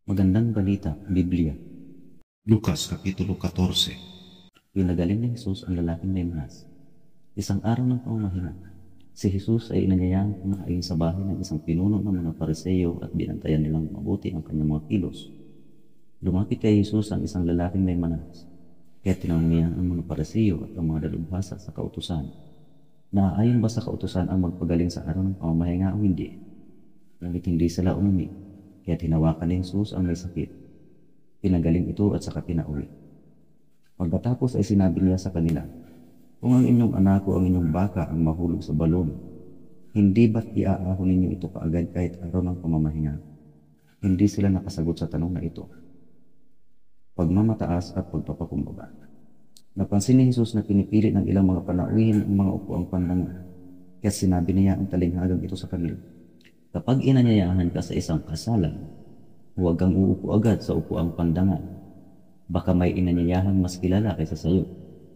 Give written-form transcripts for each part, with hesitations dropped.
Magandang balita, Biblia. Lucas Kapitulo 14. Pinagaling ni Jesus ang lalaking may manas. Isang araw ng pamamahinga, si Jesus ay inanyayang kumain sa bahay ng isang pinuno ng mga Pariseo at binantayan nilang mabuti ang kanyang mga kilos. Lumapit kay Jesus ang isang lalaking may manas, kaya tinanong niya ang mga Pariseo at ang mga dalubhasa sa kautusan. Naaayon ba sa kautusan ang magpagaling sa araw ng pamamahinga o hindi? Ngunit hindi sila umimi, kaya tinawakan ni Jesus ang may sakit. Pinagaling ito at saka pinauwi. Pagkatapos ay sinabi niya sa kanila, "Kung ang inyong anak o ang inyong baka ang mahulog sa balon, hindi ba't iaahon ninyo ito kaagad kahit araw ng pamamahinga?" Hindi sila nakasagot sa tanong na ito. Pagmamataas at pagpapakumbaba. Napansin ni Jesus na pinipili ng ilang mga panauhin ang mga upuang pandangal, kaya sinabi niya ang talinghagang ito sa kanila. Kapag inanyayahan ka sa isang kasalan, huwag kang uupo agad sa upuang pandangal. Baka may inanyayahang mas kilala kaysa sa iyo.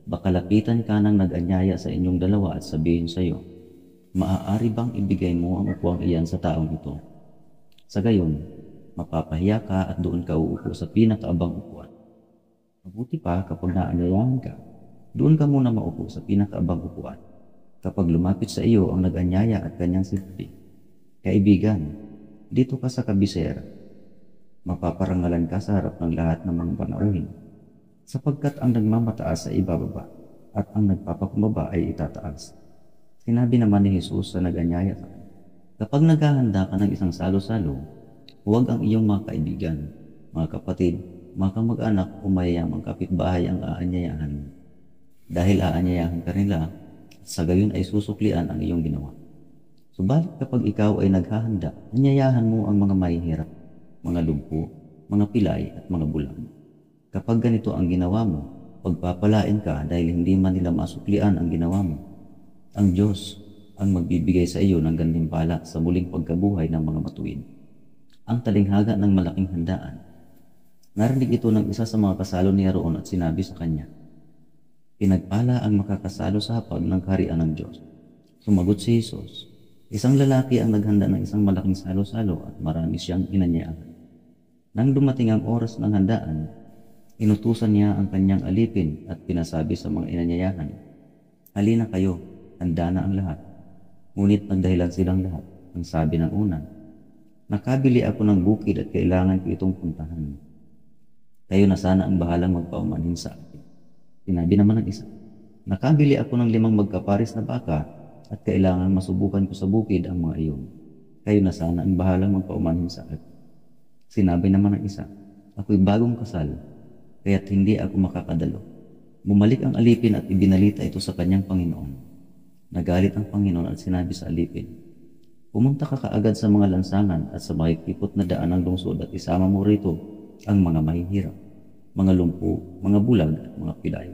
Baka lapitan ka ng nag-anyaya sa inyong dalawa at sabihin sa iyo, "Maaari bang ibigay mo ang upuang iyan sa taong ito?" Sa gayon, mapapahiya ka at doon ka uupo sa pinakaabang upuan. Mabuti pa kapag naanyayahan ka, doon ka muna maupo sa pinakaabang upuan. Kapag lumapit sa iyo ang nag-anyaya at kanyang sinabi, "Kaibigan, dito ka sa kabisera," mapaparangalan ka sa harap ng lahat ng mga panauhin, sapagkat ang nagmamataas ay ibababa at ang nagpapakumbaba ay itataas. Sinabi naman ni Jesus sa nag-anyaya sa kanya, "Kapag naghahanda ka ng isang salo-salo, huwag ang iyong mga kaibigan, mga kapatid, mga kamag-anak o mayayamang kapitbahay ang aanyayahan mo. Dahil aanyayahan ka nila, sa gayon ay susuklian ang iyong ginawa. Subalit kapag ikaw ay naghahanda, anyayahan mo ang mga mahihirap, mga lumpo, mga pilay at mga bulag. Kapag ganito ang ginawa mo, pagpapalain ka dahil hindi man nila masuklian ang ginawa mo. Ang Diyos ang magbibigay sa iyo ng gantimpala sa muling pagkabuhay ng mga matuwid." Ang talinghaga ng malaking handaan. Narinig ito ng isa sa mga kasalo niya roon at sinabi sa kanya, "Pinagpala ang makakasalo sa hapag ng kaharian ng Diyos." Sumagot si Jesus, "Isang lalaki ang naghanda ng isang malaking salo-salo at marami siyang inanyayahan. Nang dumating ang oras ng handaan, inutusan niya ang kanyang alipin at pinasabi sa mga inanyayahan, 'Halina kayo, handa na ang lahat.' Ngunit nagdahilan silang lahat. Ang sabi ng una, 'Nakabili ako ng bukid at kailangan ko itong puntahan. Kayo na sana ang bahalang magpaumanhin sa akin.' Sinabi naman ng isa, 'Nakabili ako ng 5 magkaparis na baka at kailangan masubukan ko sa bukid ang mga iyon. Kayo na sana ang bahalang magpaumanhin sa akin.' Sinabi naman ng isa, 'Ako'y bagong kasal, kaya't hindi ako makakadalo.' Bumalik ang alipin at ibinalita ito sa kanyang Panginoon. Nagalit ang Panginoon at sinabi sa alipin, 'Pumunta ka kaagad sa mga lansangan at sa makikipot na daan ng lungsod at isama mo rito ang mga mahihirap, mga lumpo, mga bulag at mga pilay.'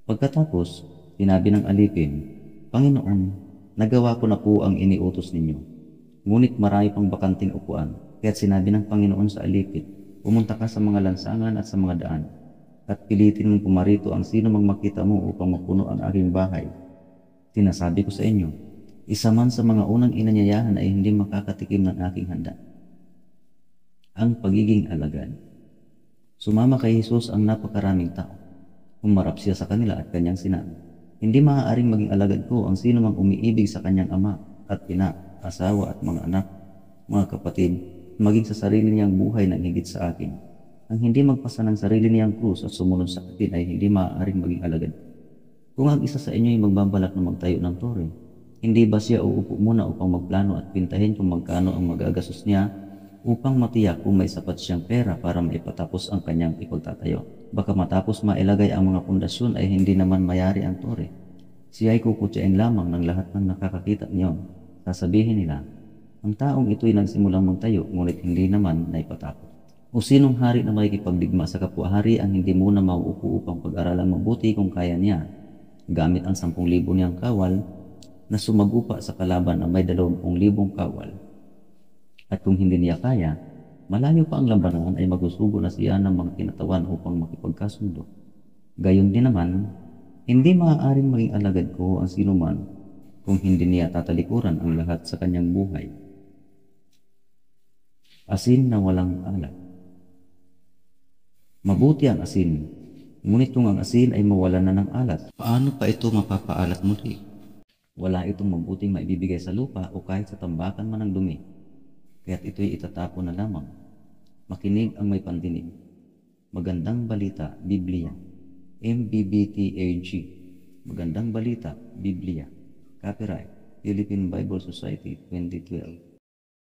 Pagkatapos, sinabi ng alipin, 'Panginoon, nagawa ko na po ang iniutos ninyo. Ngunit marami pang bakanting upuan, kaya't sinabi ng Panginoon sa alipin, pumunta ka sa mga lansangan at sa mga daan, at pilitin mong pumarito ang sino mang makita mo upang mapuno ang aking bahay. Sinasabi ko sa inyo, isa man sa mga unang inanyayahan ay hindi makakatikim ng aking handa.'" Ang pagiging alagad. Sumama kay Jesus ang napakaraming tao. Humarap siya sa kanila at kanyang sinabi, "Hindi maaaring maging alagad ko ang sino mang umiibig sa kanyang ama at ina, asawa at mga anak, mga kapatid, maging sa sarili niyang buhay na higit sa akin. Ang hindi magpasa ng sarili niyang krus at sumunod sa akin ay hindi maaaring maging alagad. Kung ang isa sa inyo ay magbabalak na magtayo ng tore, hindi ba siya uupo muna upang magplano at pintahin kung magkano ang magagastos niya upang matiyak kung may sapat siyang pera para maipatapos ang kanyang ipagtatayo? Baka matapos mailagay ang mga pundasyon ay hindi naman mayari ang tore. Siya ay kukutyain lamang ng lahat ng nakakakita niyon. Sasabihin nila, ang taong ito'y nagsimulang magtayo ngunit hindi naman naipatapos. O sinong hari na makikipagdigma sa kapwa-hari ang hindi muna mauupo upang pag-aralang mabuti kung kaya niya, gamit ang 10,000 niyang kawal na sumagupa sa kalaban na may 20,000 kawal. At kung hindi niya kaya, malayo pa ang labanan ay magsusugo na siya ng mga kinatawan upang makipagkasundo. Gayon din naman, hindi maaaring maging alagad ko ang sino man kung hindi niya tatalikuran ang lahat sa kanyang buhay. Asin na walang alak. Mabuti ang asin, ngunit kung ang asin ay mawalan na ng alat, Paano pa ito mapapaalat muli? wala itong mabuting maibibigay sa lupa o kahit sa tambakan man ng dumi, kaya't ito'y itatapon na lamang. Makinig ang may pandinig. Magandang Balita, Biblia. MBBTAG. Magandang Balita, Biblia. Copyright, Philippine Bible Society 2012.